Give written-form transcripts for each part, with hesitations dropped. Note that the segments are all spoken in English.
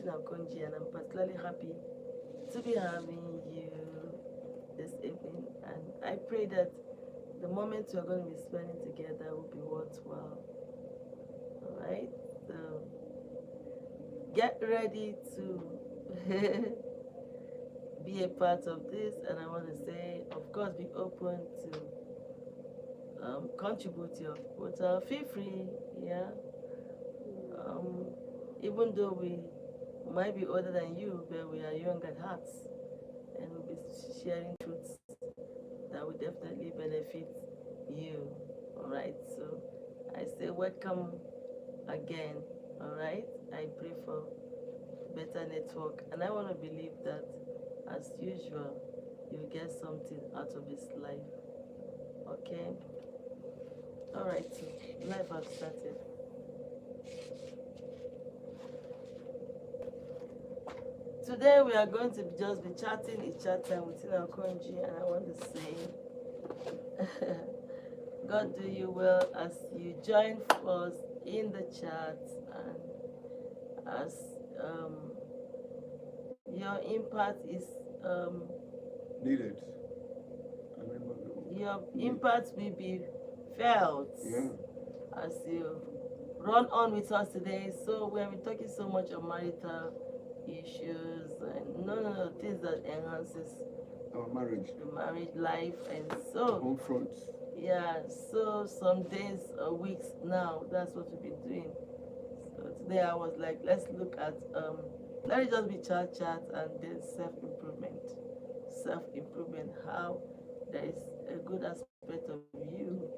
within Okonji, and I'm particularly happy to be having you this evening. And I pray that the moment we're going to be spending together will be worthwhile. All right? So get ready to be a part of this. And I want to say, of course, be open to contribute your quota. Feel free, yeah. Even though we might be older than you, but we are young at heart, and we'll be sharing truths that will definitely benefit you. All right, so I say welcome again. All right, I pray for better network, and I want to believe that, as usual, you get something out of this life. Okay. All right, so life has started. Today we are going to just be chatting each other within Okonji, and I want to say, God do you well as you join us in the chat, and as your impact is needed. Your impact will be felt as you run on with us today. So we have been talking so much of marital issues and no things that enhances our marriage, the marriage life, and so home front. Yeah, so some days or weeks now, that's what we've been doing. So today I was like, let's look at let it just be chat and then self-improvement, how there is a good aspect of you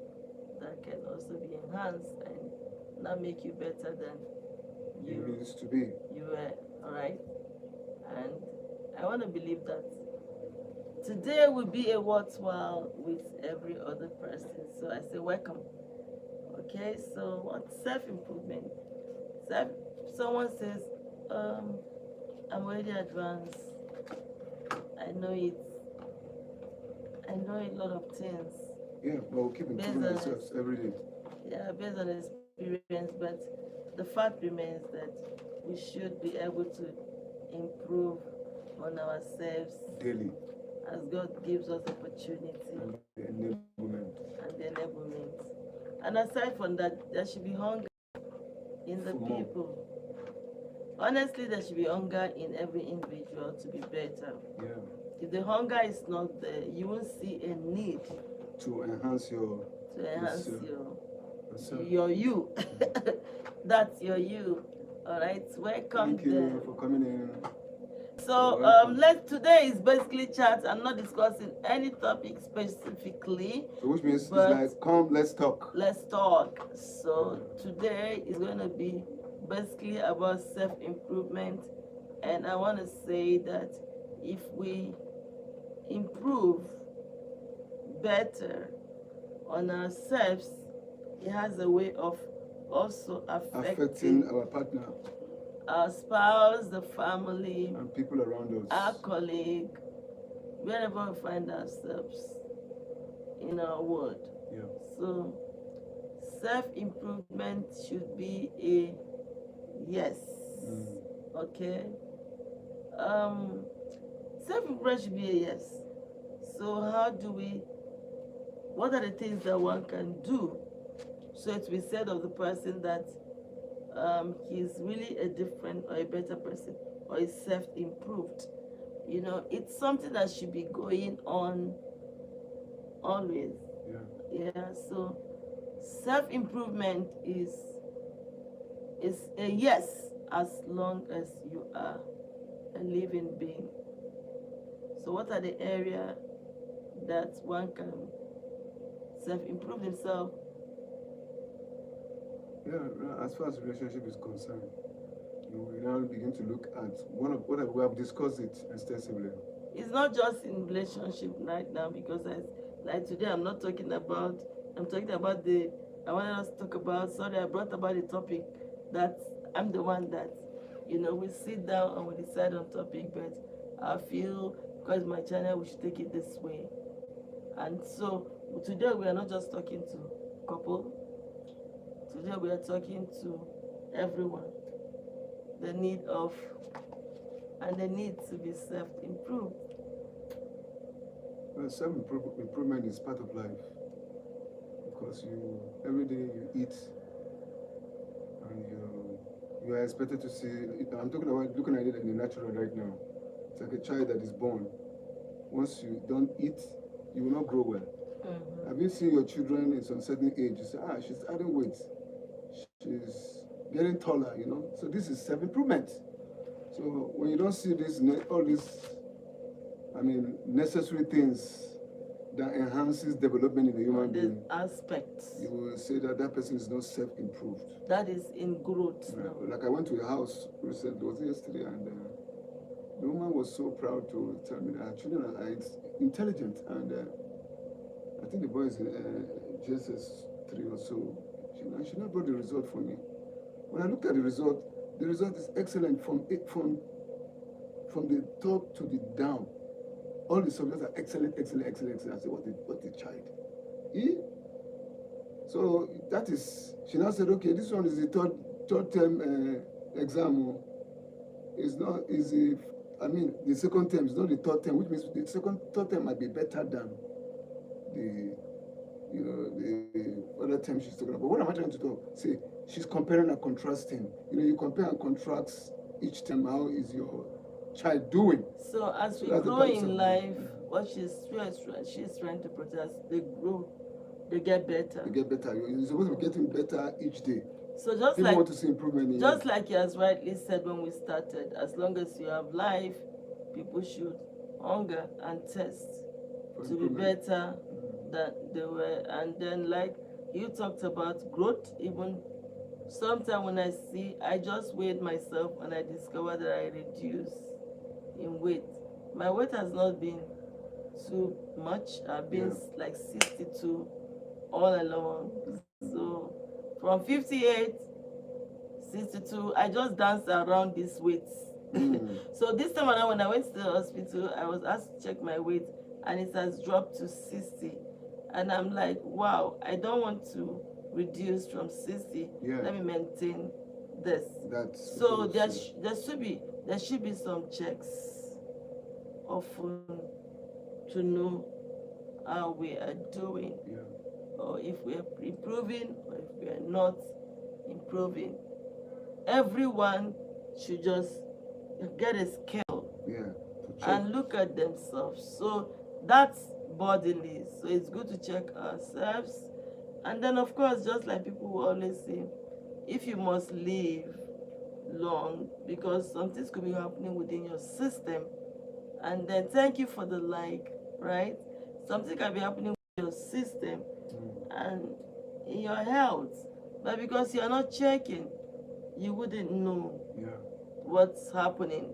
that can also be enhanced and not make you better than you used to be. You were, all right? And I want to believe that today will be a worthwhile with every other person. So I say welcome. Okay, so what's self-improvement? Someone says, I'm already advanced. I know a lot of things. Yeah, well, keep improving ourselves every day. Yeah, based on experience, but the fact remains that we should be able to improve on ourselves daily, as God gives us opportunity and the enablement. And aside from that, there should be hunger in the people. Honestly, there should be hunger in every individual to be better. Yeah. If the hunger is not there, you won't see a need to enhance your you. That's your you. All right. Welcome. Thank you for coming in. So today is basically chat. I'm not discussing any topic specifically. So which means it's like, come, let's talk. Let's talk. So today is going to be basically about self-improvement, and I want to say that if we improve better on ourselves, it has a way of also affecting our partner, our spouse, the family, and people around us, our colleague, wherever we find ourselves in our world. Yeah. So self-improvement should be a yes. Okay. Self-improvement should be a yes. So what are the things that one can do so it will be said of the person that he's really a different or a better person, or is self-improved? You know, it's something that should be going on always. Yeah, so self-improvement is a yes, as long as you are a living being. So what are the areas that one can self-improve himself? Yeah, as far as relationship is concerned, we now begin to look at what we have discussed it extensively. It's not just in relationship right now, because like today I'm talking about I want us to talk about, I brought about the topic that I'm the one that, we sit down and we decide on topic, but I feel because my channel, we should take it this way. And so today we are not just talking to couple. Today we are talking to everyone. the need of and the need to be self-improved. Well, self-improvement is part of life because you every day you eat and you are expected to see. I'm talking about looking at it in the natural right now. It's like a child that is born. Once you don't eat, you will not grow well. Mm-hmm. Have you seen your children in some certain age? You say, she's adding weight, she's getting taller, So this is self-improvement. So when you don't see all these, necessary things that enhances development in the human being, aspects, you will say that that person is not self-improved. That is in growth. Right. Like I went to a house recently, was it yesterday, and the woman was so proud to tell me that her children are intelligent, and I think the boy is in JSS 3 or so. She not brought the result for me. When I looked at the result is excellent from the top to the down. All the subjects are excellent. I said, what a child. So that is, she now said, okay, this one is the third term exam. It's not easy. The second term is not the third term, which means the third term might be better than the other term she's talking about. But what am I trying to talk? See, she's comparing and contrasting. You compare and contrast each term. How is your child doing? So as we grow in life, what she's trying to protest, they grow, they get better. You're supposed to be getting better each day. So just people want to see improvement in just like you has rightly said when we started, as long as you have life, people should hunger and test to be better than they were. And then like you talked about growth, even sometimes when I just weighed myself and I discovered that I reduced in weight. My weight has not been too much. I've been like 62 all along. So from 58, 62, I just danced around this weight. So this time around when I went to the hospital, I was asked to check my weight and it has dropped to 60. And I'm like, wow, I don't want to reduce from 60. Let me maintain this. So there should be some checks often to know how we are doing, or if we are improving or if we are not improving. Everyone should just get a scale and look at themselves. So that's bodily. So it's good to check ourselves. And then of course, just like people will always say, if you must live long, because some things could be happening within your system, and then thank you for the like, right? Something can be happening with your system and in your health, but because you're not checking, you wouldn't know what's happening.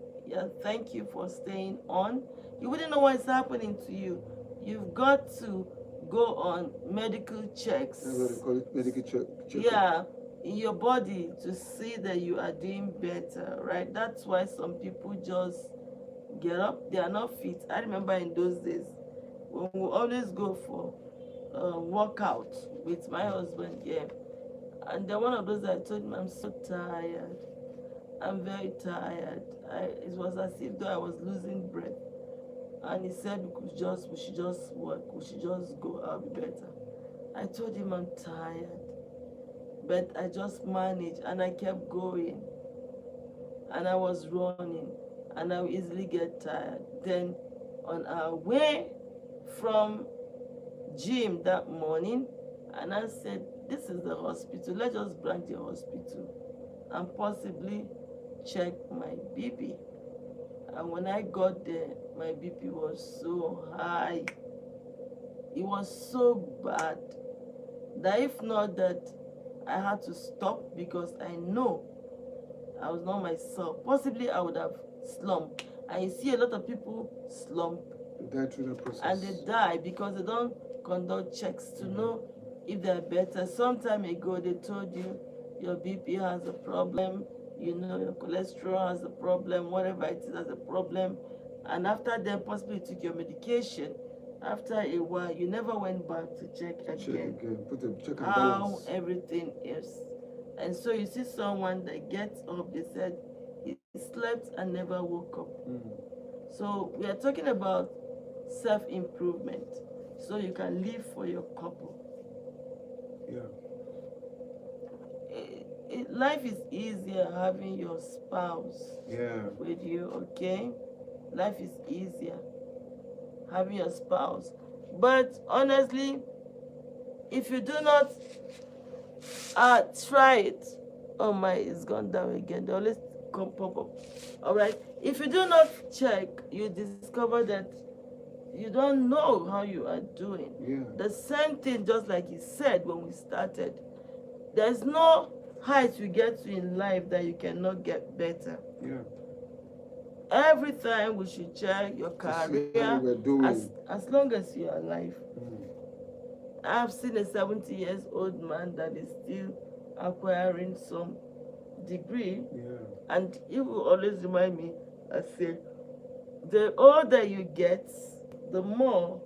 Thank you for staying on. You wouldn't know what's happening to you. You've got to go on medical checks. That's what they call it, medical check. In your body to see that you are doing better, right? That's why some people just get up, they are not fit. I remember in those days when we always go for workout with my husband, and then one of those I told him, I'm so tired, I'm very tired. It was as if though I was losing breath, and he said we should just work, we should just go, I'll be better. I told him I'm tired, but I just managed and I kept going, and I was running, and I would easily get tired. Then on our way from gym that morning, and I said, this is the hospital, let's just branch the hospital and possibly check my BP. And when I got there, my BP was so high. It was so bad that if not that I had to stop, because I know I was not myself. Possibly I would have slumped. And you see a lot of people slump. They die through the process. And they die because they don't conduct checks to know if they're better. Some time ago they told you your BP has a problem, your cholesterol has a problem, whatever it is has a problem. And after then possibly you took your medication. After a while, you never went back to check again. Check and how balance. Everything is. And so you see someone that gets up, they said slept and never woke up. Mm. So we are talking about self-improvement, so you can live for your couple. Yeah. Life is easier having your spouse Yeah. with you, okay? Life is easier having your spouse. But honestly, if you do not try it, oh my, it's gone down again. They always come pop up. All right. If you do not check, you discover that you don't know how you are doing. Yeah. The same thing, just like he said when we started. There's no height you get to in life that you cannot get better. Yeah. Every time we should check your To see how career we're doing. as long as you're alive. Mm. I've seen a 70 years old man that is still acquiring some degree, Yeah. and he will always remind me, I say, the older you get, the more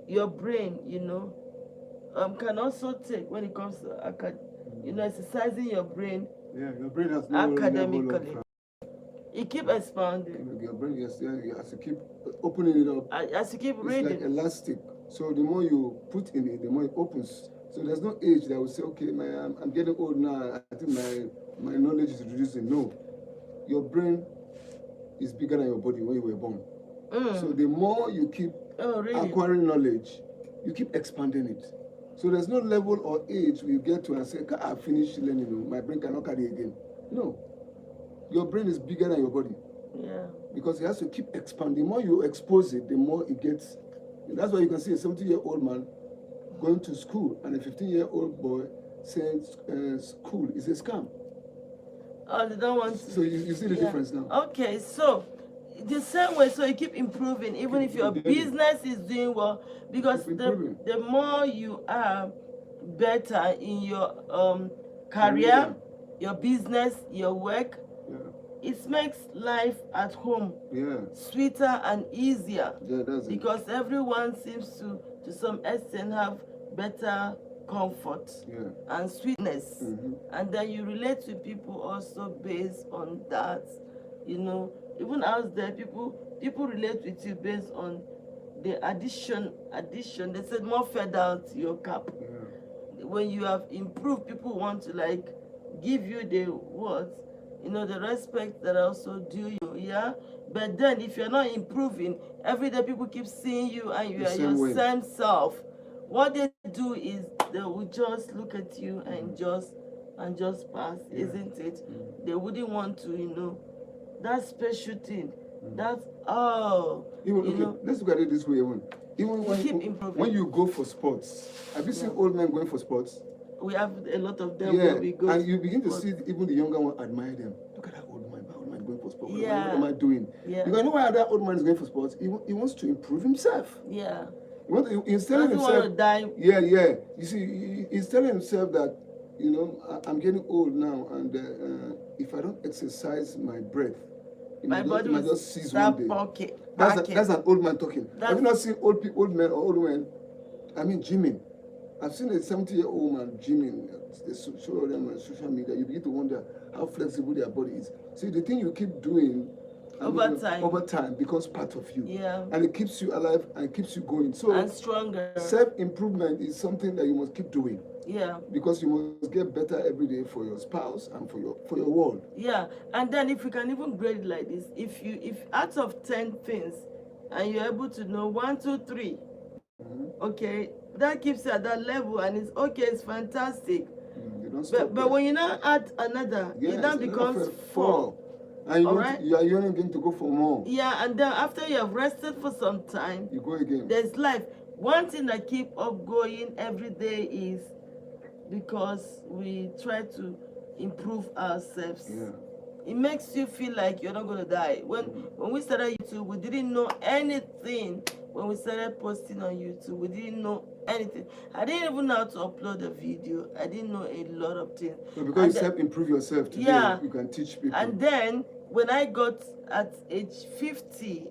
your brain, can also take when it comes to exercising your brain. Yeah, your brain has no Academically. level of, You keep expanding your brain, yes, yeah, you have to keep opening it up. as you keep It's reading. like elastic. So the more you put in it, the more it opens. So there's no age that will say, okay, I'm getting old now. I think my knowledge is reducing. No, your brain is bigger than your body when you were born. So the more you keep acquiring knowledge, you keep expanding it. So there's no level or age where you get to and say, I finished learning, my brain cannot carry again. No, your brain is bigger than your body. Yeah. Because it has to keep expanding. The more you expose it, the more it gets. That's why you can see a 70-year-old man going to school and a 15-year-old boy saying school is a scam. Oh, they don't want to. So you see the difference now. Okay, so the same way, so you keep improving, even if your business is doing well, because the more you are better in your career, your business, your work, it makes life at home sweeter and easier. Yeah, that's because everyone seems to some extent have better comfort and sweetness. And then you relate to people also based on that. Even out there, people relate with you based on the addition. They said more fed out your cap. When you have improved, people want to give you the what? The respect that also due you, yeah? But then if you're not improving, every day people keep seeing you and you are your same self. What they do is they will just look at you and just pass, isn't it? They wouldn't want to, that special thing. That's let's look at it this way, even when you go for sports. Have you seen old men going for sports? We have a lot of them where we go. And you begin to see even the younger one admire them. Look at that old man going for sports. What am I doing? Yeah. You know why that old man is going for sports? He wants to improve himself. Yeah. He's telling himself. Want to die. Yeah. You see, he's telling himself that, I'm getting old now, and if I don't exercise my breath, my body might just cease one day. That's an old man talking. Have you not seen old men or old women? I mean, gymming. I've seen a 70-year-old man gymming. They show them on social media. You begin to wonder how flexible their body is. See, the thing you keep doing over time becomes part of you. Yeah. And it keeps you alive and it keeps you going. So and stronger. Self-improvement is something that you must keep doing. Yeah. Because you must get better every day for your spouse and for your world. Yeah. And then if you can even grade it like this, if out of 10 things and you're able to know 1, 2, 3, okay, that keeps you at that level and it's okay, it's fantastic. But when you now add another, it now becomes 4. And you are yearning again to go for more. Yeah, and then after you have rested for some time, you go again. There's life. One thing that keep up going every day is because we try to improve ourselves. Yeah. It makes you feel like you're not going to die. When we started YouTube, we didn't know anything. When we started posting on YouTube, we didn't know anything. I didn't even know how to upload a video. I didn't know a lot of things. So because you self-improve yourself today, you can teach people. And then when I got at age 50,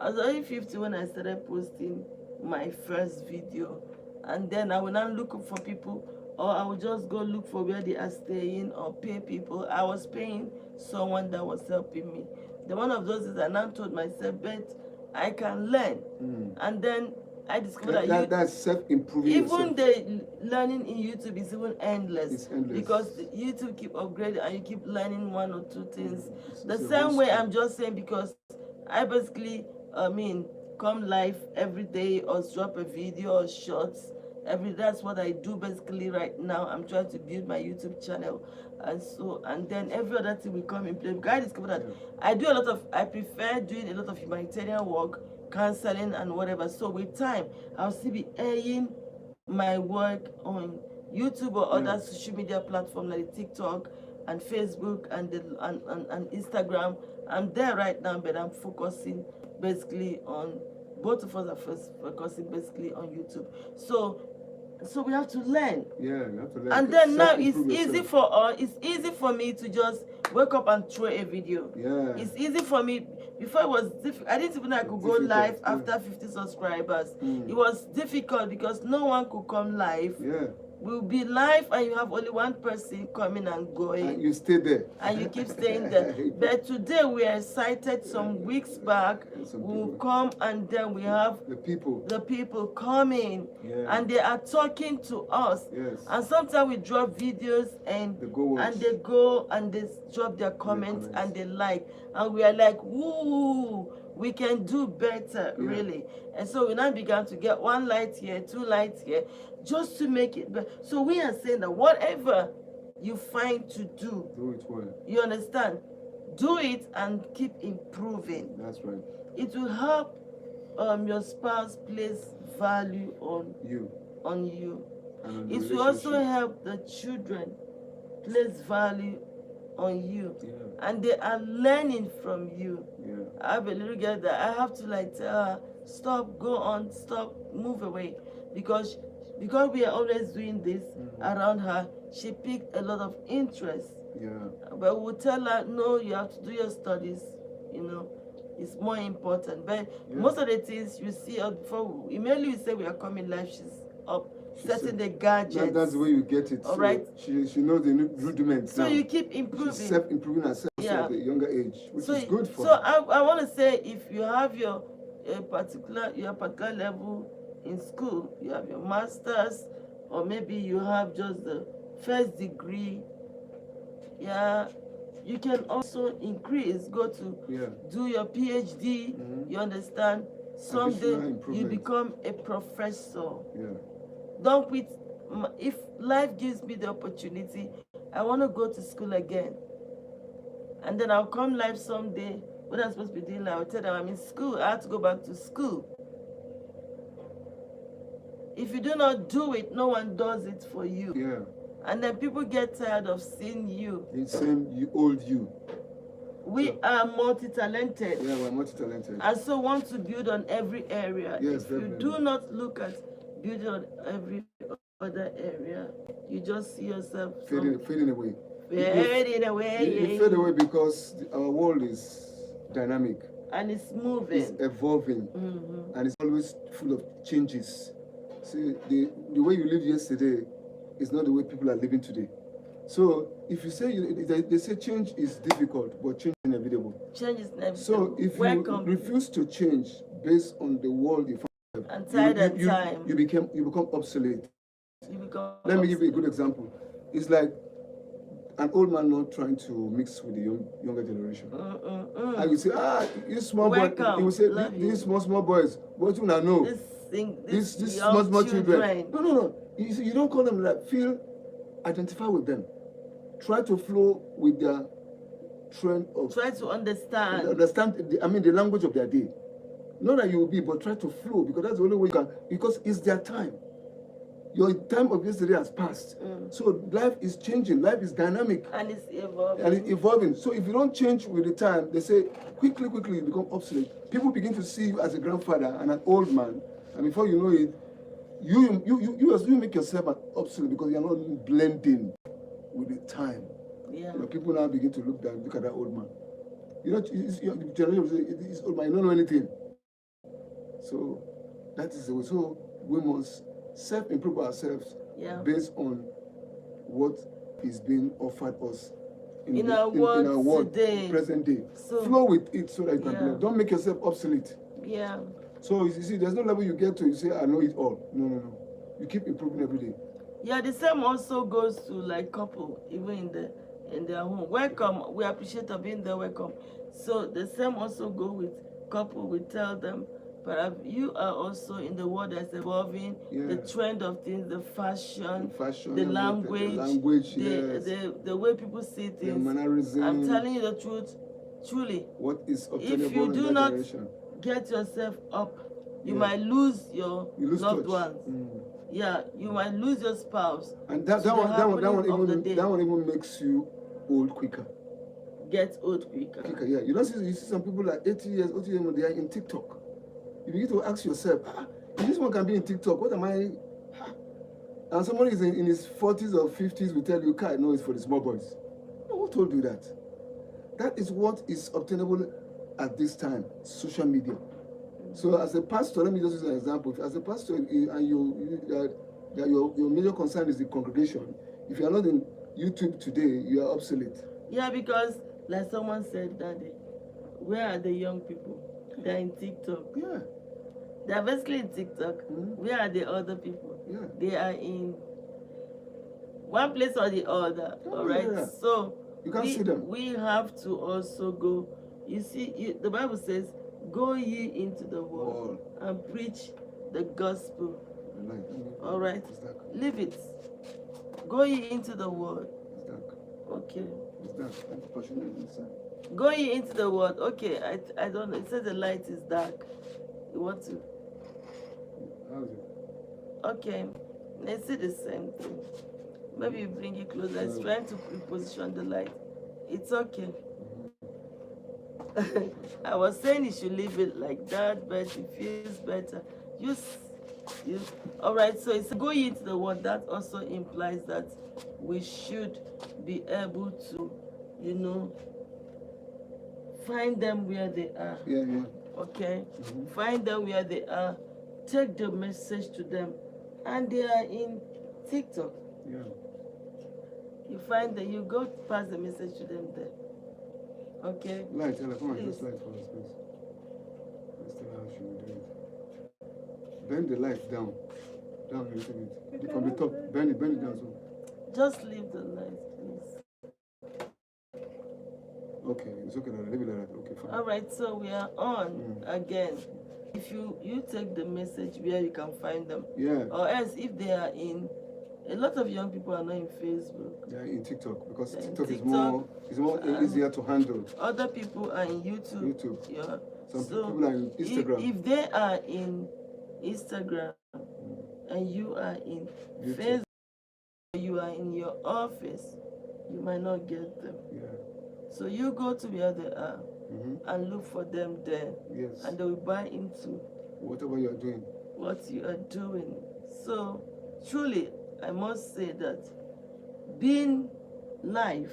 I was only 50 when I started posting my first video. And then I will now look for people or I would just go look for where they are staying or pay people. I was paying someone that was helping me. Then one of those is I now told myself, but I can learn. And then I discovered that's self-improving even yourself. the learning in YouTube is even endless. It's endless. Because YouTube keep upgrading and you keep learning one or two things. The It's a same way whole I'm just saying, because I basically come live every day or drop a video or shorts that's what I do basically right now. I'm trying to build my YouTube channel, and then every other thing will come in place. Because I discovered that I prefer doing a lot of humanitarian work, counseling and whatever. So with time I'll still be airing my work on YouTube or other social media platforms like TikTok and Facebook and Instagram. I'm there right now, but I'm focusing basically on, both of us are first focusing basically on YouTube. So we have to learn. Yeah, you have to learn. And then now it's easy for us. It's easy for me to just wake up and throw a video. Yeah. It's easy for me. Before it was difficult. I didn't even know I could go live after 50 subscribers. It was difficult because no one could come live. Yeah. We'll be live and you have only one person coming and going. And you stay there. And you keep staying there. But today we are excited. Some weeks back, we'll come and then we have the people coming. And they are talking to us. Yes. And sometimes we drop videos and they go and they drop their comments and they like. And we are like, woo, we can do better, really. And so we now began to get 1 light here, 2 lights here, just to make it better. So we are saying that whatever you find to do it well. You understand? Do it and keep improving. That's right. It will help your spouse place value on you. And it will also help the children place value on you. And they are learning from you. I have a little girl that I have to tell her, stop, go on, stop, move away. Because we are always doing this around her, she picked a lot of interest. But we'll tell her, no, you have to do your studies, it's more important. But most of the things you see before, immediately we say we are coming live, she's up. Setting the gadgets. That's the way you get it. All right. She knows the rudiments. So now. you keep improving. She's self-improving herself at a younger age, which is good for her. So I want to say, if you have your particular level in school, you have your master's, or maybe you have just the first degree, you can also increase, go to do your PhD, you understand? Someday you become a professor. Don't quit. If life gives me the opportunity, I want to go to school again. And then I'll come live someday. What I'm supposed to be doing, I'll tell them I'm in school. I have to go back to school. If you do not do it, no one does it for you. And then people get tired of seeing you. It's saying you old you. We are multi-talented. We're multi-talented. And so want to build on every area. Yes, if you do not look at building on every other area, you just see yourself fading away. Fading away. You fade away because our world is dynamic. And it's moving. It's evolving. And it's always full of changes. See, the way you lived yesterday is not the way people are living today. So if you say, they say change is difficult, but change is inevitable. Change is inevitable. So if you refuse to change based on the world you find, and time, you become obsolete. Let me give you a good example. It's like an old man not trying to mix with the younger generation. And you say, you small boy. You will say, these small boys, what do you know? These small children. No. You don't call them like, identify with them. Try to flow with their trend of. Try to understand. The language of their day. Not that you will be, but try to flow, because that's the only way you can. Because it's their time. Your time of yesterday has passed. So life is changing. Life is dynamic. And it's evolving. So if you don't change with the time, they say quickly you become obsolete. People begin to see you as a grandfather and an old man, and before you know it, you make yourself obsolete because you're not blending with the time. People now begin to look at that old man. The generation say, this old man, you don't know anything. So that is the way. So we must self-improve ourselves based on what is being offered us in our world today, present day. So, flow with it so that you can yeah. learn. Don't make yourself obsolete. Yeah. So you see, there's no level you get to, you say, I know it all. No. You keep improving every day. Yeah, the same also goes to like couple, even in their home. Welcome, we appreciate of being there, welcome. So the same also go with couple. We tell them, but you are also in the world that's evolving, the trend of things, the fashion, the language, yes. the way people see things, the mannerism. I'm telling you the truth, truly. What is obtainable if you do in that not direction, get yourself up, you might lose your loved touch. ones. Yeah, you might lose your spouse. And that one even makes you old quicker. Get old quicker. Yeah. You see some people like 80 years, they are in TikTok. You begin to ask yourself, if this one can be in TikTok, what am I? And somebody is in his 40s or 50s will tell you, no, it's for the small boys. No, who told you that? That is what is obtainable at this time, social media. So as a pastor, let me just use an example. As a pastor, and your major concern is the congregation. If you are not in YouTube today, you are obsolete. Yeah, because like someone said that day, where are the young people? They're in TikTok. Yeah. They're basically in TikTok. Where are the other people? Yeah. They are in one place or the other. All right. Yeah. So you can't see them. We have to also go. You see, the Bible says, "Go ye into the world and preach the gospel." All right. Leave it. Go ye into the world. It's dark. Okay. It's dark. Go ye into the world. Okay. I don't know. It says the light is dark. You want to? How is it? Okay. Let's see the same thing. Maybe you bring it closer. It's trying to reposition the light. It's okay. I was saying you should leave it like that, but it feels better. All right, so it's go into the world. That also implies that we should be able to, find them where they are. Yeah. Okay? Find them where they are. Take the message to them. And they are in TikTok. Yeah. You find that you go pass the message to them there. Okay? Light, come on, just light for us, please. Let's tell her how she will do it. Bend the light down. Down a little bit. From the top, bend it down so. Just leave the light, please. Okay, it's okay, leave it like that. Okay, fine. All right, so we are on again. If you take the message where you can find them. Yeah. Or else if they are in, a lot of young people are not in Facebook. They're in TikTok because TikTok is more easier to handle. Other people are in YouTube. Yeah. Some people are in Instagram. If they are in Instagram and you are in Facebook, you are in your office, you might not get them. Yeah. So you go to where they are and look for them there. Yes. And they will buy into whatever you are doing. What you are doing. So truly, I must say that being live,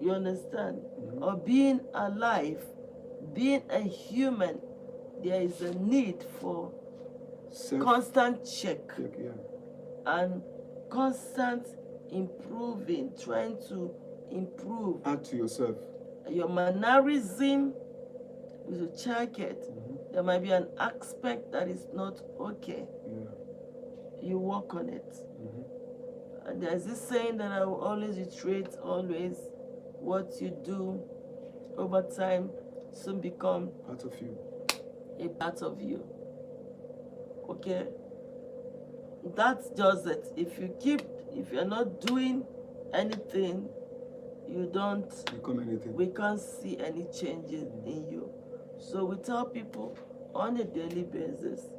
you understand, or being alive, being a human, there is a need for constant check and constant improving, trying to improve. Add to yourself. Your mannerism, you should check it. There might be an aspect that is not okay. You work on it. And there's this saying that I will always reiterate, always, what you do over time soon become part of you. A part of you. Okay? That's just it. If you're not doing anything, you don't become anything. We can't see any changes in you. So we tell people on a daily basis,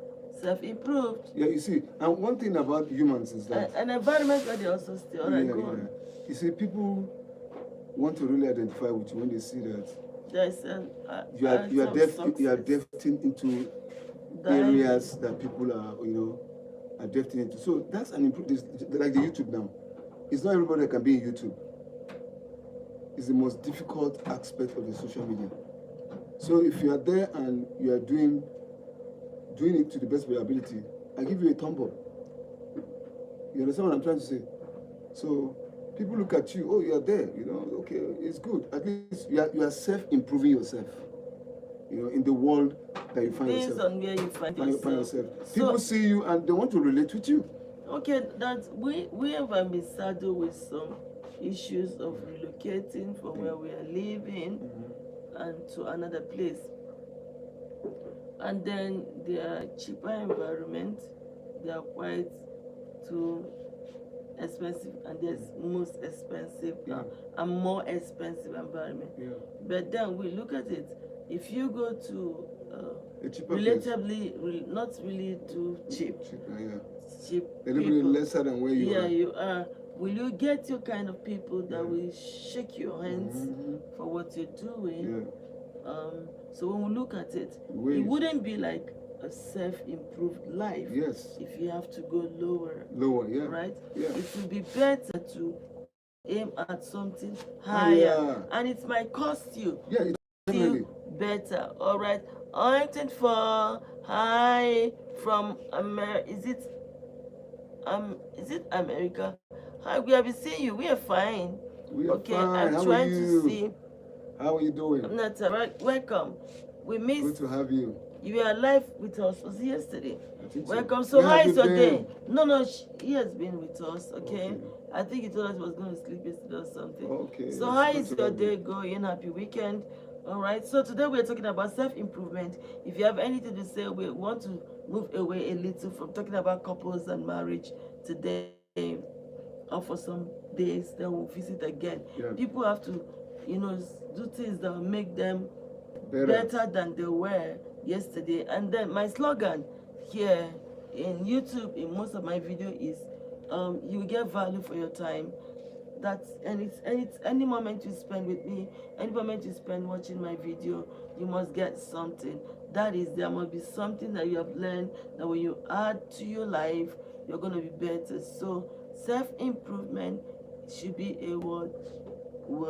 self-improved. Yeah, you see, and one thing about humans is that an environment where they also stay. All right, go on. You see, people want to really identify with you when they see that there's an you are destined into areas that people are destined into. So that's an improvement. Like the YouTube now. It's not everybody that can be in YouTube. It's the most difficult aspect of the social media. So if you are there and you are doing it to the best of your ability, I give you a thumb up. You understand what I'm trying to say? So people look at you, oh, you're there, okay, it's good. At least you are self-improving yourself, in the world that you find Based yourself. on where you find Find yourself. yourself. So, People see you and they want to relate with you. okay, that we have been saddled with some issues of relocating from where we are living and to another place. And then their cheaper environment, they are quite too expensive, and there's most expensive and more expensive environment. Yeah. But then we look at it, if you go to A cheaper relatively not really too cheap cheap a little bit people, lesser than where you are. you are, will you get your kind of people that will shake your hands for what you're doing? So when we look at it, it wouldn't be like a self-improved life. Yes. If you have to go lower. Yeah. Right? Yeah. It would be better to aim at something higher. And it might cost you. Yeah, it's definitely Better. All right. Oriented for high from Is it America? Hi, we have been seeing you. We are fine. We are okay, fine. I'm trying to see. How are you doing? I'm not welcome. We missed. Good to have you. You were live with us. Was it yesterday? I think welcome. So how is your day? No, he has been with us. Okay. I think he told us he was going to sleep yesterday or something. Okay. So how is your day going? Happy weekend. All right. So today we're talking about self-improvement. If you have anything to say, we want to move away a little from talking about couples and marriage today. Or for some days, then we'll visit again. People have to, do things that will make them better than they were yesterday. And then my slogan here in YouTube, in most of my video is, you get value for your time. And it's any moment you spend with me, any moment you spend watching my video, you must get something. That is, there must be something that you have learned that when you add to your life, you're going to be better. So self-improvement should be a word. We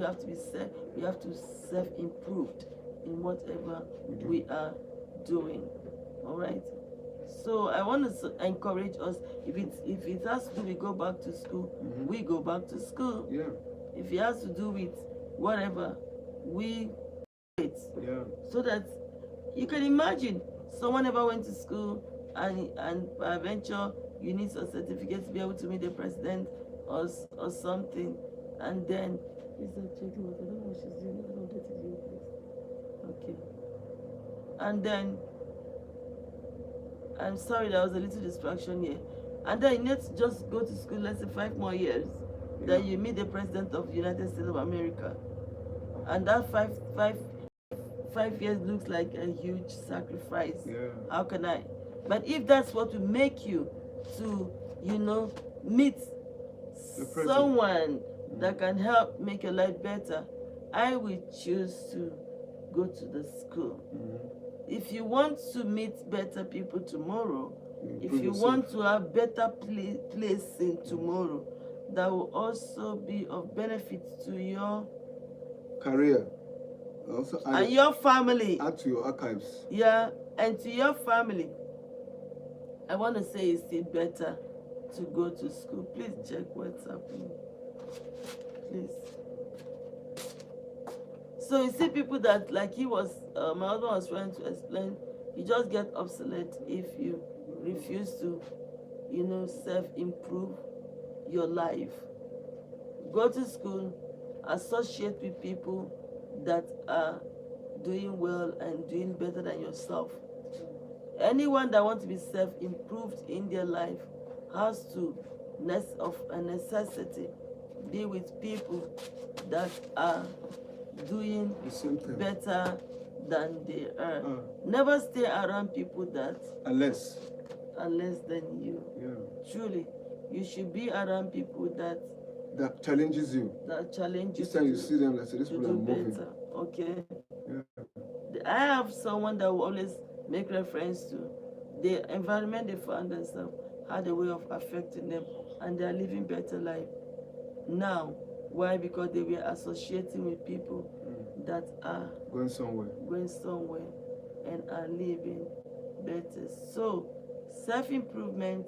have to self-improved in whatever we are doing. All right. So I want to encourage us. If it has to do with go back to school, we go back to school. If it has to do with whatever, we it. So that you can imagine someone ever went to school and by venture you need a certificate to be able to meet the president or something, and then is that checking what I don't know what she's doing. I don't get it in place. Okay. And then I'm sorry, there was a little distraction here. And then you need to just go to school, let's say 5 more years. Then you meet the president of the United States of America. And that five years looks like a huge sacrifice. How can I? But if that's what will make you to, meet someone that can help make your life better, I will choose to go to the school. If you want to meet better people tomorrow, if you want to have better placing tomorrow, that will also be of benefit to your career. Also and your family. Add to your archives. And to your family. I want to say it's still better to go to school. Please check what's happening. Please. So you see people that, like my husband was trying to explain, you just get obsolete if you refuse to, self-improve your life. Go to school, associate with people that are doing well and doing better than yourself. Anyone that wants to be self-improved in their life has to, of a necessity, be with people that are doing better than they are. Never stay around people that are less than you. Truly, you should be around people that challenges you. Each time you see them, like, this people are moving. Okay. I have someone that will always make reference to the environment they found themselves had a way of affecting them, and they are living better life now. Why? Because they were associating with people that are going somewhere and are living better. So self-improvement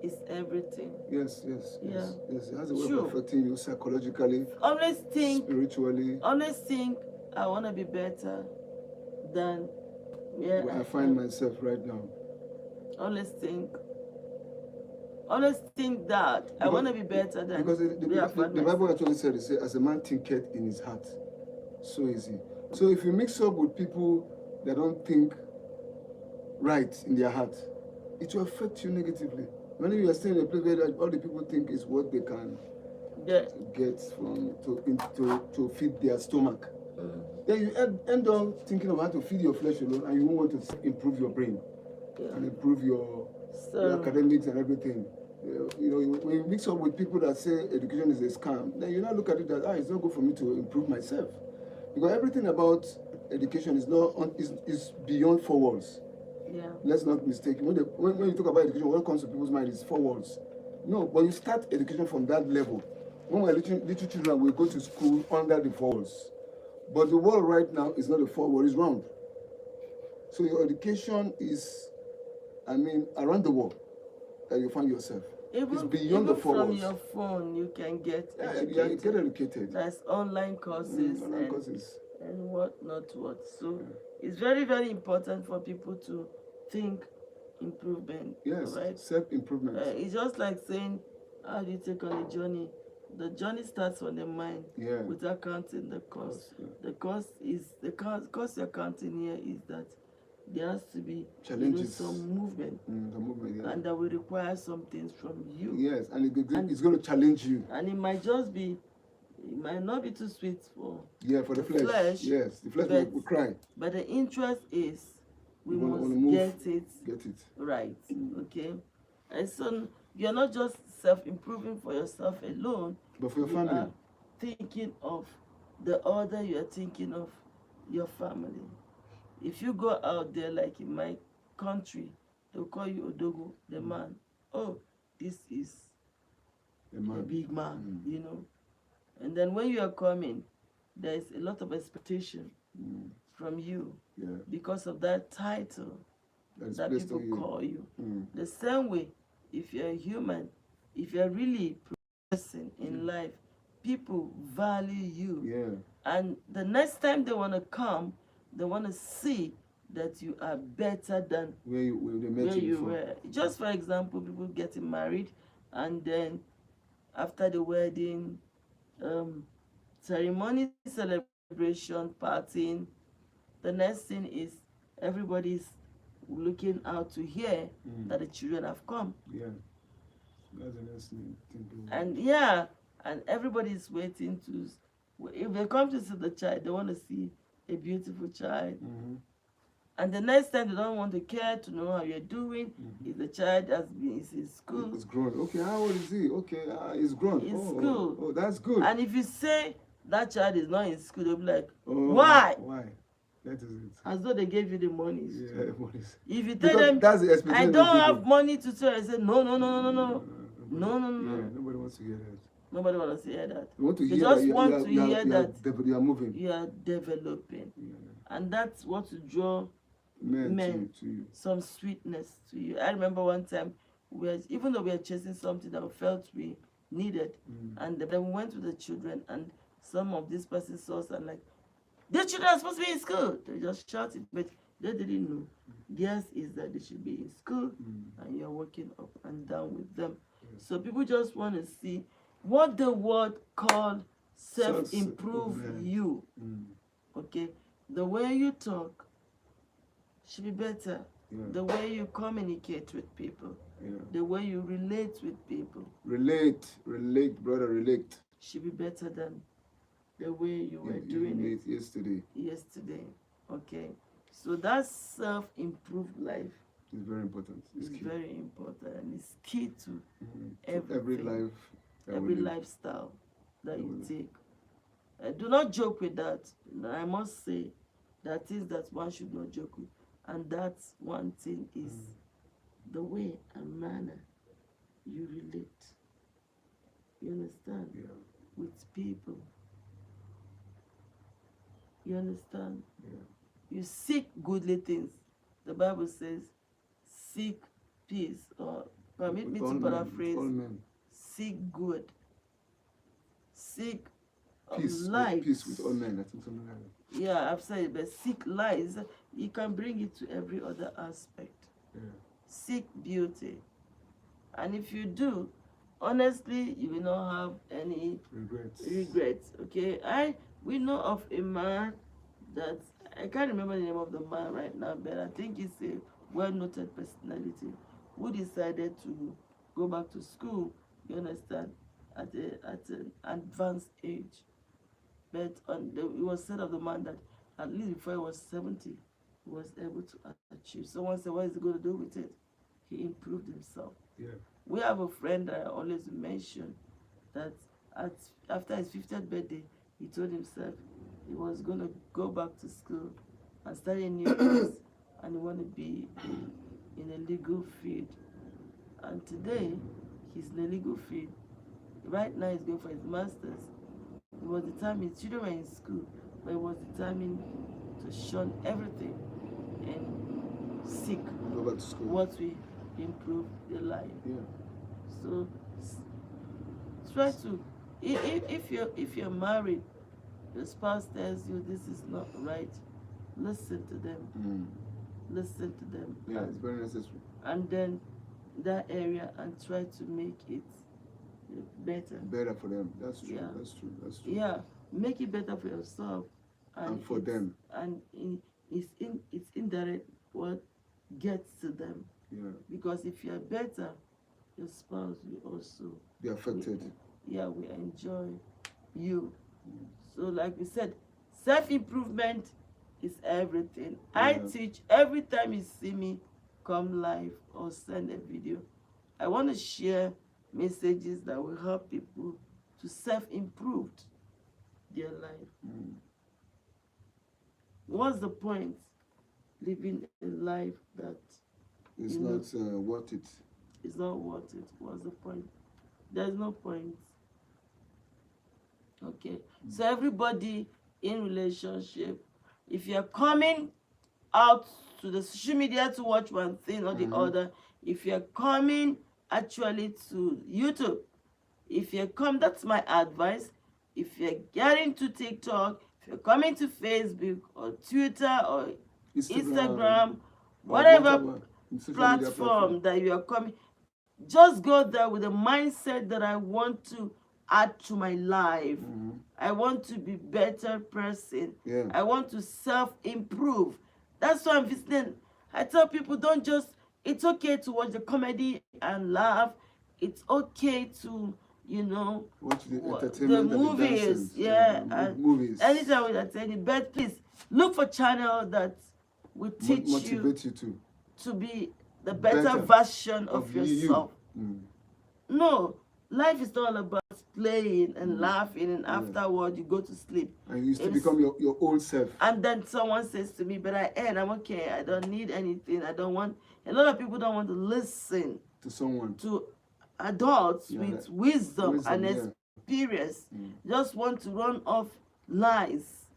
is everything. Yes. Yeah. It has a way True. of affecting you psychologically, Always think, spiritually. I want to be better than where Where I I find am. myself right now. Always think that I want to be better than Because where I find the Bible myself. actually said, it says, as a man thinketh in his heart, so is he. So if you mix up with people that don't think right in their heart, it will affect you negatively. When you are staying in a place where all the people think is what they can Yeah. get from to feed their stomach, then you end up thinking of how to feed your flesh alone, and you won't want to improve your brain and improve your academics and everything. When you mix up with people that say education is a scam, then you now look at it as, it's not good for me to improve myself. Because everything about education is beyond 4 walls. Yeah. Let's not mistake. When you talk about education, what comes to people's mind is 4 walls. No, but you start education from that level. When we're little children, we go to school under the 4 walls. But the world right now is not a 4 wall, it's round. So your education is, around the world that you find yourself. It's beyond the 4 walls. From your phone, you can get educated. Yeah, you get educated. There's online courses, and what not what. So it's very, very important for people to think improvement. Yes, right? Self-improvement. It's just like saying, how do you take on a journey? The journey starts from the mind without counting the cost. The cost you're counting here is that there has to be challenges, some movement, and that will require some things from you. Yes, and it's going to challenge you. And it might not be too sweet for the flesh. Yes, the flesh will cry. But the interest is we must get it right. Okay, and so you're not just self-improving for yourself alone, but for your family. Are thinking of the other, you are thinking of your family. If you go out there, like in my country, they'll call you Odogo, the man. Oh, this is a big man, And then when you are coming, there's a lot of expectation from you because of that title that people call you. The same way, if you're a human, if you're really progressing in life, people value you. Yeah. And the next time they want to come, they want to see that you are better than where you were. Just for example, people getting married, and then after the wedding, ceremony, celebration, partying, the next thing is everybody's looking out to hear that the children have come. Yeah, that's the next thing. And everybody's waiting to. If they come to see the child, they want to see a beautiful child. And the next time they don't want to care to know how you're doing. If the child is in school. It's grown. Okay, how old is he? Okay, he's grown. In school. Oh, that's good. And if you say that child is not in school, they'll be like, why? Why? That is it. As though they gave you the money. Yeah, monies. If you tell them, that's the I don't have money to tell, I say, no. Yeah, nobody wants to hear that. Nobody wants to hear that. They just want to hear that you are moving. You are developing. And that's what to draw men to you. Some sweetness to you. I remember one time, even though we were chasing something that we felt we needed, and then we went to the children, and some of these persons saw us and like, the children are supposed to be in school. They just shouted, but they didn't know. Theirs is that they should be in school, and you're working up and down with them. So people just want to see what the word called self-improve you. Okay? The way you talk should be better. The way you communicate with people. The way you relate with people. Relate, brother, relate. Should be better than the way you were doing it yesterday. Okay? So that self-improved life is very important. It's very important, and it's key to every lifestyle that you take. Do not joke with that. I must say that is that one should not joke with, and that's one thing is the way and manner you relate. You understand? With people. You understand? You seek goodly things. The Bible says, seek peace or Permit me with all to men, paraphrase. all men. Seek good. Seek Peace, light. peace with all men. I think something like that. Yeah, I've said it, but seek light. You can bring it to every other aspect. Yeah. Seek beauty. And if you do, honestly, you will not have any regrets. Okay, we know of a man that I can't remember the name of the man right now, but I think he's a well-noted personality who decided to go back to school. You understand, at an advanced age. But it was said of the man that at least before he was 70, he was able to achieve. Someone said, what is he going to do with it? He improved himself. Yeah. We have a friend that I always mention that after his 50th birthday, he told himself he was going to go back to school and study a new course, and he want to be in a legal field. And today, he's in a legal field. Right now, he's going for his master's. He was determined, his children were in school, but he was determined to shun everything and seek Go back to school. what will improve their life. Yeah. So try to, if you're married, your spouse tells you this is not right, listen to them. Listen to them. Yeah, it's very necessary. And then that area and try to make it better. Better for them. That's true. Yeah. That's true. That's true. Yeah, make it better for yourself And for them. And it's indirect what gets to them. Yeah. Because if you're better, your spouse will also Be affected. we enjoy you. So like we said, self-improvement is everything. Yeah. I teach every time you see me come live or send a video. I want to share messages that will help people to self-improve their life. What's the point living a life that It's not worth it. is not worth it? What's the point? There's no point. Okay, so everybody in relationship, if you're coming out to the social media to watch one thing or the other, if you're coming actually to YouTube, if you come, that's my advice. If you're getting to TikTok, if you're coming to Facebook or Twitter or Instagram, whatever platform that you are coming, just go there with the mindset that I want to add to my life. I want to be better person. Yeah. I want to self-improve. That's why I'm visiting. I tell people, don't just, it's okay to watch the comedy and laugh. It's okay to, watch the entertainment, the movies, and movies. Anytime we entertain you, but please look for channel that will teach motivate you to be the better version of yourself. No, life is not all about playing and laughing, and afterward you go to sleep. And you used to become your old self. And then someone says to me, but I'm okay, I don't need anything, I don't want, a lot of people don't want to listen to someone, to adults with wisdom and experience, just want to run off lies.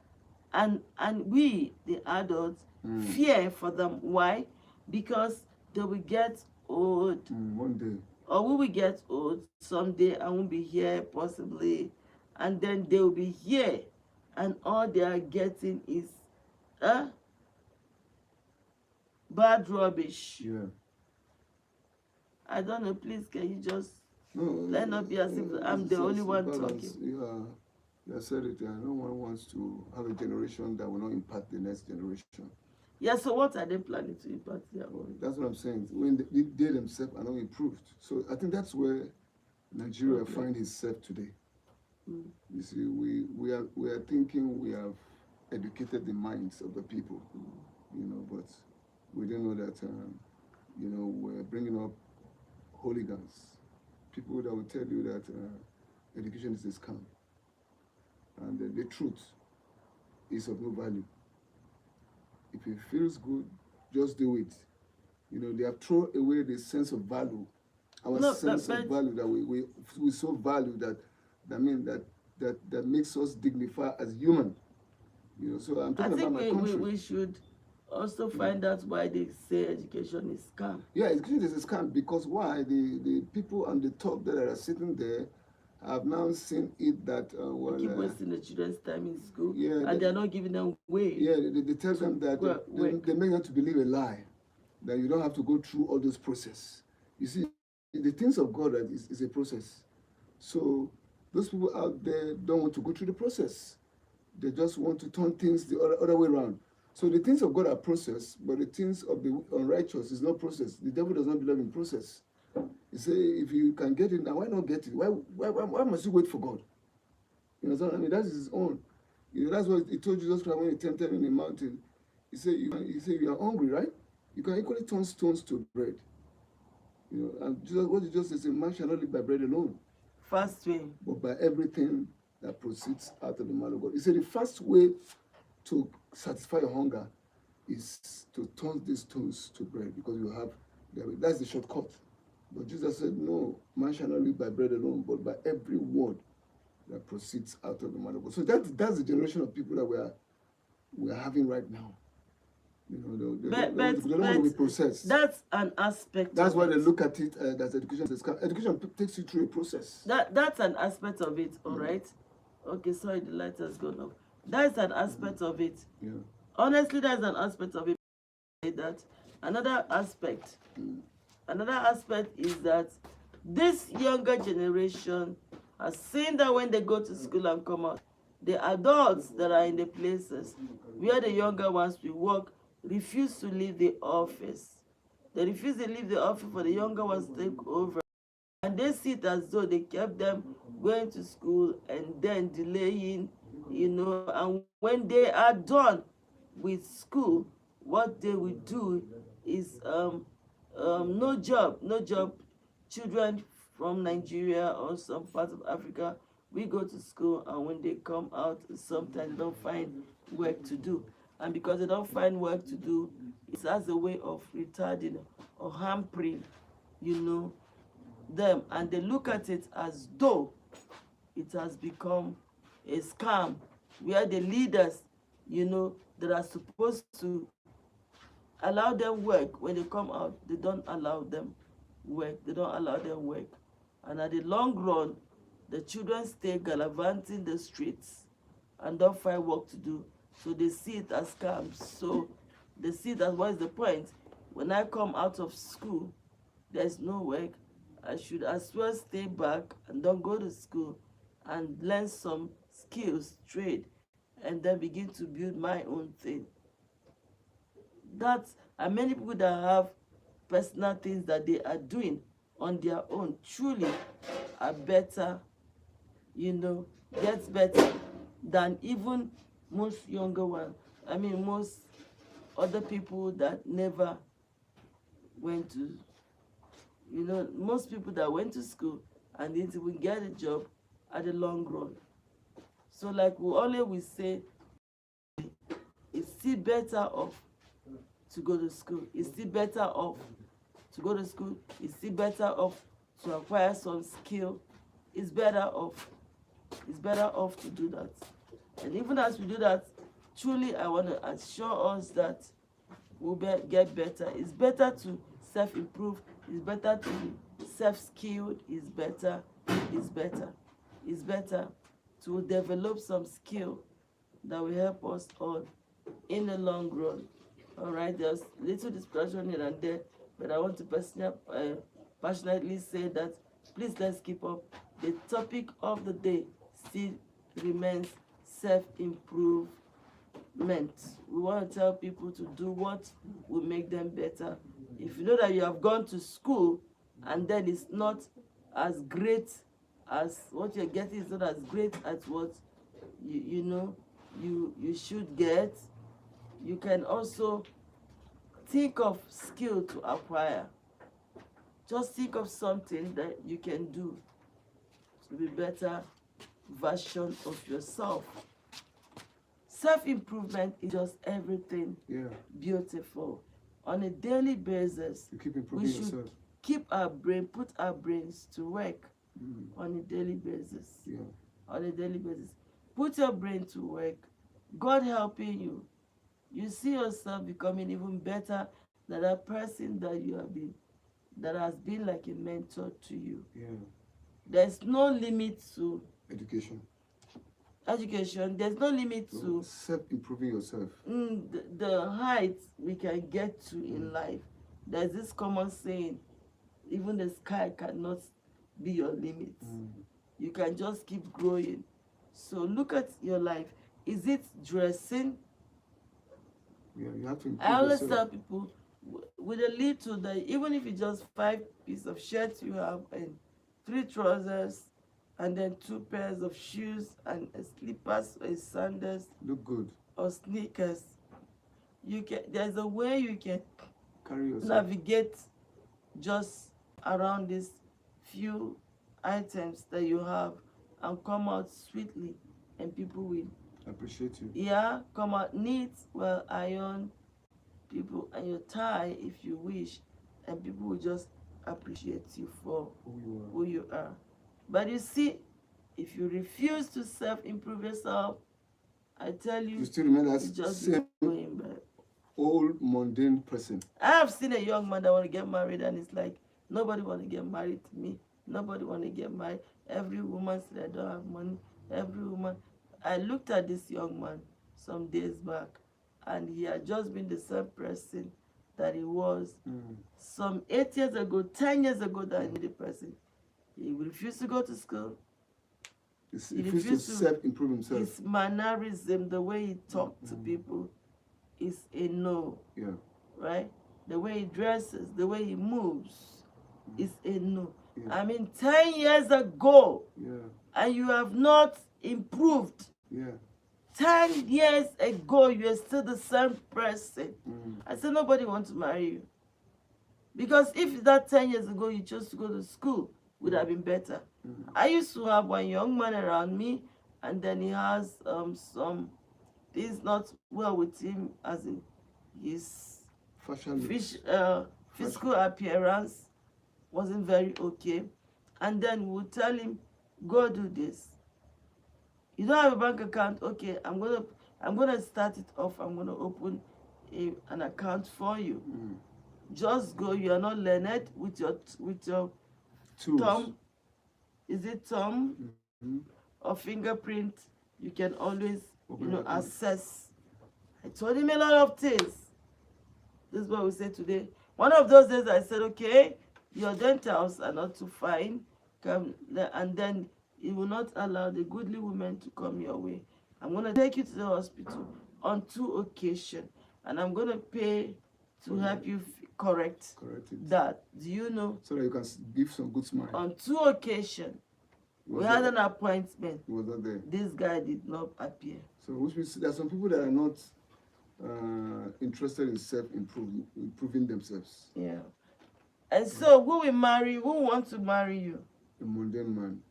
And we, the adults, fear for them. Why? Because they will get old. One day. Or we will get old someday and won't be here possibly. And then they will be here and all they are getting is bad rubbish. Yeah. I don't know, please can you just let not be as if I'm the only one talking. You said it. No one wants to have a generation that will not impact the next generation. Yeah, so what are they planning to impact their own? That's what I'm saying. When they themselves are not improved. So I think that's where Nigeria finds itself today. You see, we are thinking we have educated the minds of the people, but we don't know that, we're bringing up hooligans, people that will tell you that education is a scam. And the truth is of no value. If it feels good, just do it. They have thrown away the sense of value, sense of value that we so value that makes us dignified as human. So I'm talking about my country. We should Also find out why they say education is scam. Yeah, education is a scam because why? The people on the top that are sitting there have now seen it that, They keep wasting the children's time in school, yeah, and they are not giving them way. yeah, they tell them that work. they make them to believe a lie, that you don't have to go through all those process. You see, the things of God is a process. So those people out there don't want to go through the process. They just want to turn things the other way around. So the things of God are process, but the things of the unrighteous is not process. The devil does not believe in process. He say, if you can get it now, why not get it? Why must you wait for God? You know, I mean, that is his own. You know, that's what he told Jesus Christ when he tempted him in the mountain. He said, you are hungry, right? You can equally turn stones to bread. You know, and Jesus, what Jesus says, a man shall not live by bread alone, Fast way. but by everything that proceeds out of the mouth of God. He said the first way to satisfy your hunger is to turn these stones to bread, because you have, that's the shortcut. But Jesus said, no, man shall not live by bread alone, but by every word that proceeds out of the mouth of God. So that's the generation of people that we're having right now. You know, they don't want to be processed. That's an aspect. That's why they look at it as education. Education takes you through a process. That's an aspect of it, all right? Okay, sorry, the light has gone off. That's an aspect of it. Yeah. Honestly, that's an aspect of it. That another aspect is that this younger generation has seen that when they go to school and come out, the adults that are in the places where the younger ones will work refuse to leave the office. They refuse to leave the office for the younger ones to take over. And they see it as though they kept them going to school and then delaying, and when they are done with school, what they will do is no job. Children from Nigeria or some parts of Africa, we go to school, and when they come out, sometimes they don't find work to do. And because they don't find work to do, it's as a way of retarding or hampering, them. And they look at it as though it has become a scam, where the leaders, that are supposed to allow them work, when they come out, they don't allow them work. And at the long run, the children stay gallivanting the streets and don't find work to do. So they see it as scams. So they see that, what is the point? When I come out of school, there's no work. I should as well stay back and don't go to school and learn some skills, trade, and then begin to build my own thing. And many people that have personal things that they are doing on their own truly are better, gets better than even most younger ones. I mean, most other people that never went to, most people that went to school and didn't even get a job at the long run. So like we always say, it's still better off to go to school. It's still better off to go to school. It's still better off to acquire some skill. It's better off to do that. And even as we do that, truly I want to assure us that we'll get better. It's better to self-improve. It's better to be self-skilled. It's better to develop some skill that will help us all in the long run. All right, there's little discussion here and there, but I want to passionately say that please, let's keep up. The topic of the day still remains self-improvement. We want to tell people to do what will make them better. If you know that you have gone to school and then it's not as great as what you're getting, is not as great as what you should get, you can also think of skill to acquire. Just think of something that you can do to be better version of yourself. Self-improvement is just everything beautiful. On a daily basis, you keep improving we should yourself. put our brains to work on a daily basis. On a daily basis. Put your brain to work. God helping you. you see yourself becoming even better than that person that you have been, that has been like a mentor to you. Yeah. There's no limit to Education. education. There's no limit to self-improving yourself. The height we can get to in life. There's this common saying, even the sky cannot be your limit. You can just keep growing. So look at your life. Is it dressing? Yeah, you have to improve I always yourself. tell people, with a little, that even if it's just 5 pieces of shirt you have and 3 trousers and then 2 pairs of shoes and a slippers or a sandals, look good, or sneakers, you can. There's a way you can carry yourself, navigate just around these few items that you have and come out sweetly, and people will appreciate you. Yeah, come out neat, well ironed, people, and your tie if you wish, and people will just appreciate you for who you are. But you see, if you refuse to self-improve yourself, I tell you, you still remain that just same going back. Old mundane person. I have seen a young man that want to get married, and it's like, nobody want to get married to me. Nobody want to get married. Every woman said I don't have money. Every woman. I looked at this young man some days back, and he had just been the same person that he was some 8 years ago, 10 years ago that I knew the person. He refused to go to school. He refused to self-improve himself. His mannerism, the way he talked to people, is a no. Yeah. Right? The way he dresses, the way he moves, is a no. Yeah. I mean, 10 years ago, and you have not improved. Yeah. 10 years ago, you are still the same person. I said, nobody wants to marry you. Because if that 10 years ago you chose to go to school, would have been better. I used to have one young man around me, and then he has some things not well with him, as in his physical appearance wasn't very okay. And then we'll tell him, go do this. You don't have a bank account? Okay, I'm gonna start it off. I'm gonna open an account for you. Just go. You are not learned with your tools. Thumb. Is it thumb or fingerprint? You can always access. I told him a lot of things. This is what we say today. One of those days I said, okay, your dentals are not too fine, and then it will not allow the goodly women to come your way. I'm going to take you to the hospital on 2 occasions, and I'm going to pay to help you correct that. Do you know? So that you can give some good smile. On 2 occasions, we had an appointment. Was that there? This guy did not appear. So which means there are some people that are not interested in improving themselves. Yeah. And so who will marry? Who wants to marry you? A mundane man.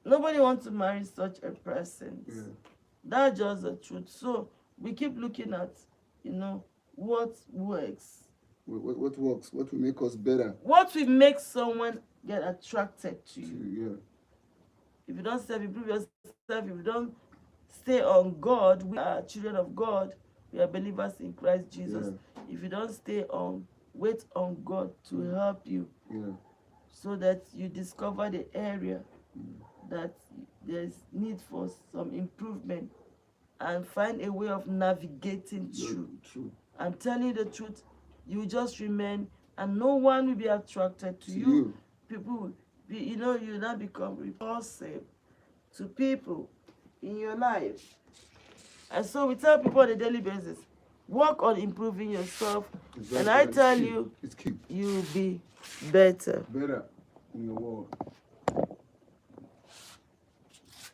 Nobody wants to marry such a person. Yeah. That's just the truth. So we keep looking at, what works. What works? What will make us better? What will make someone get attracted to you? Yeah. If you don't self-improve yourself, if you don't stay on God, we are children of God. We are believers in Christ Jesus. Yeah. If you don't stay on, wait on God to help you, so that you discover the area that there's need for some improvement, and find a way of navigating through. I'm telling you the truth, you just remain, and no one will be attracted to you. People will be, you now become repulsive to people in your life. And so we tell people on a daily basis, work on improving yourself, and I tell you, you'll be better. Better in your world.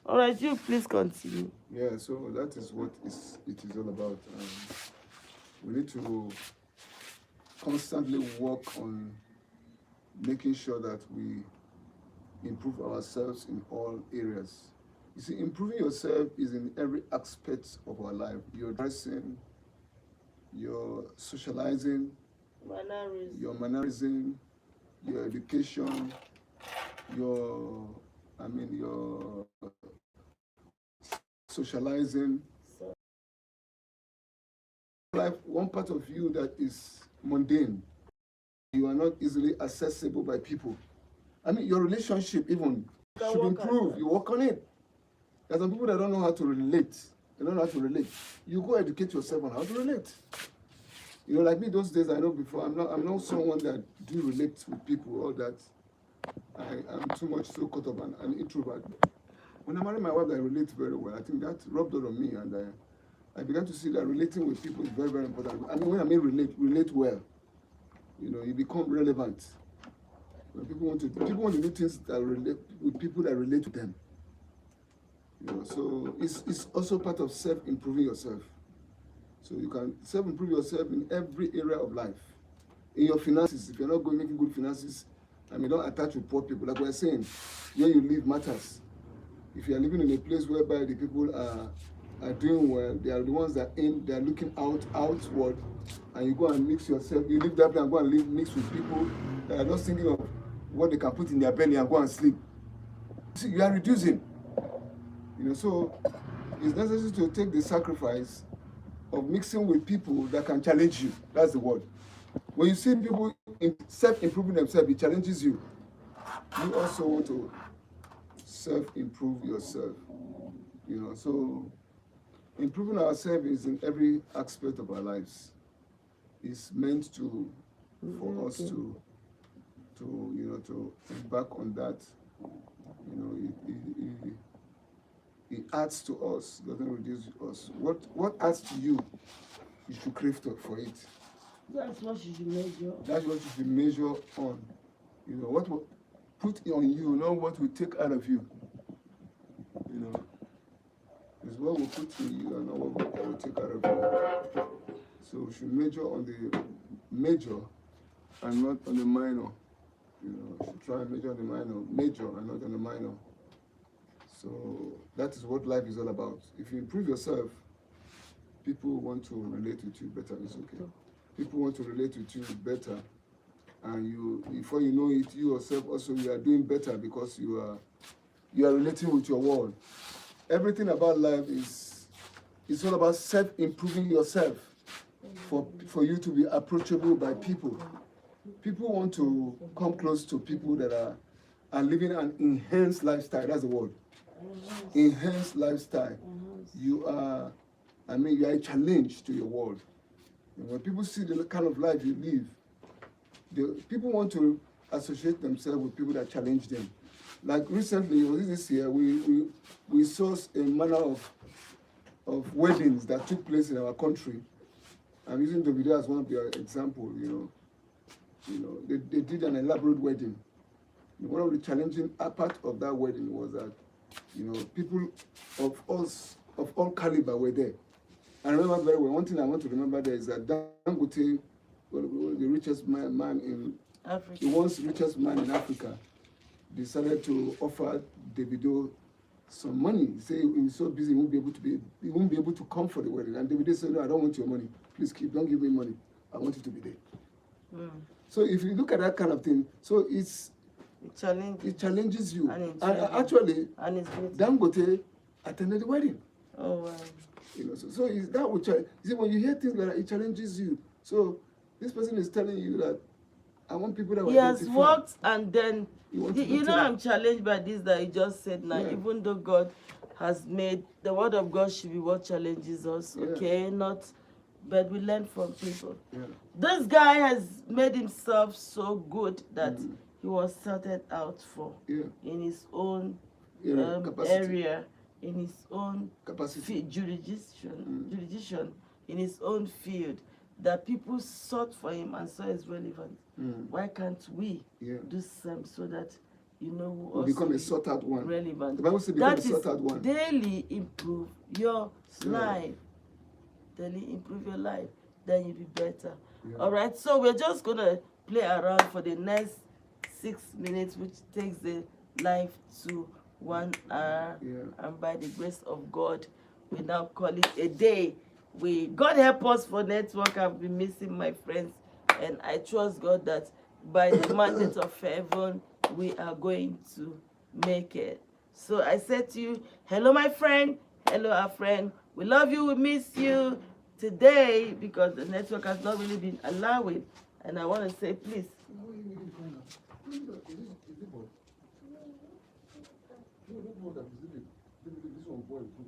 All right, you please continue. Yeah, so that is what it is all about. We need to constantly work on making sure that we improve ourselves in all areas. You see, improving yourself is in every aspect of our life. Your dressing, your socializing, your mannerism, your education, your socializing, life, one part of you that is mundane. You are not easily accessible by people. I mean, your relationship even should improve. You work on it. There's some people that don't know how to relate. They don't know how to relate. You go educate yourself on how to relate. You know, like me those days, I know before, I'm not someone that do relate with people or that I'm too much so caught up an introvert. When I married my wife, I relate very well. I think that rubbed out on me, and I began to see that relating with people is very, very important. I mean, when I mean relate well, you know, you become relevant. When people want to do things that relate with people that relate to them. You know, so it's also part of self-improving yourself. So you can self-improve yourself in every area of life. In your finances, if you're not going making good finances, I mean, don't attach with poor people. Like we're saying, where you live matters. If you are living in a place whereby the people are doing well, they are the ones that they are looking outward, and you go and mix yourself. You leave that place and go and mix with people that are just thinking of what they can put in their belly and go and sleep. See, you are reducing. You know, so it's necessary to take the sacrifice of mixing with people that can challenge you. That's the word. When you see people self-improving themselves, it challenges you. You also want to self-improve yourself. You know, so improving ourselves is in every aspect of our lives. It's meant to for us to you know, to embark on that. You know, it adds to us, doesn't reduce us. What adds to you, you should crave for it. That's what you should measure. That's what you should measure on. You know, what will put on you, not what will take out of you. You know, it's what will put in you and not what will take out of you. So we should measure on the major and not on the minor. You know, we should try and measure on the major and not on the minor. So that is what life is all about. If you improve yourself, people want to relate with you better. It's okay. People want to relate with you better, and you, before you know it, you yourself also you are doing better because you are relating with your world. Everything about life is all about self-improving yourself for you to be approachable by people. People want to come close to people that are living an enhanced lifestyle. That's the word. Enhanced lifestyle. You are a challenge to your world. And when people see the kind of life you live, people want to associate themselves with people that challenge them. Like recently, this year, we saw a manner of weddings that took place in our country. I'm using the video as one of the examples. You know, they did an elaborate wedding. One of the challenging part of that wedding was that, you know, people of all caliber were there. I remember very well. One thing I want to remember there is that Dangote, the richest man in Africa, the once richest man in Africa, decided to offer Davido some money. He said he was so busy he won't be able to come for the wedding. And Davido said, "No, I don't want your money. Please don't give me money. I want you to be there." Mm. So if you look at that kind of thing, so it challenges you. And actually, Dangote attended the wedding. Oh wow. You know, so that would challenge. You see, when you hear things like that, it challenges you. So this person is telling you that I want people that he has worked, and then you know I'm challenged by this that you just said now. Yeah. Even though God has made the word of God should be what challenges us, okay? Not, but we learn from people. Yeah. This guy has made himself so good that he was started out for in his own area. In his own jurisdiction, in his own field, that people sought for him and saw as relevant. Why can't we do some so that you know who also become a sought out one? Relevant. The Bible says become a sought out one. Daily improve your life. Daily improve your life. Then you'll be better. Yeah. All right. So we're just gonna play around for the next 6 minutes, which takes the life to 1 hour, and by the grace of God, we now call it a day. God help us for network. I've been missing my friends, and I trust God that by the mandate of heaven, we are going to make it. So I said to you, hello, my friend. Hello, our friend. We love you. We miss you. today, because the network has not really been allowing, and I want to say, please. This one boy.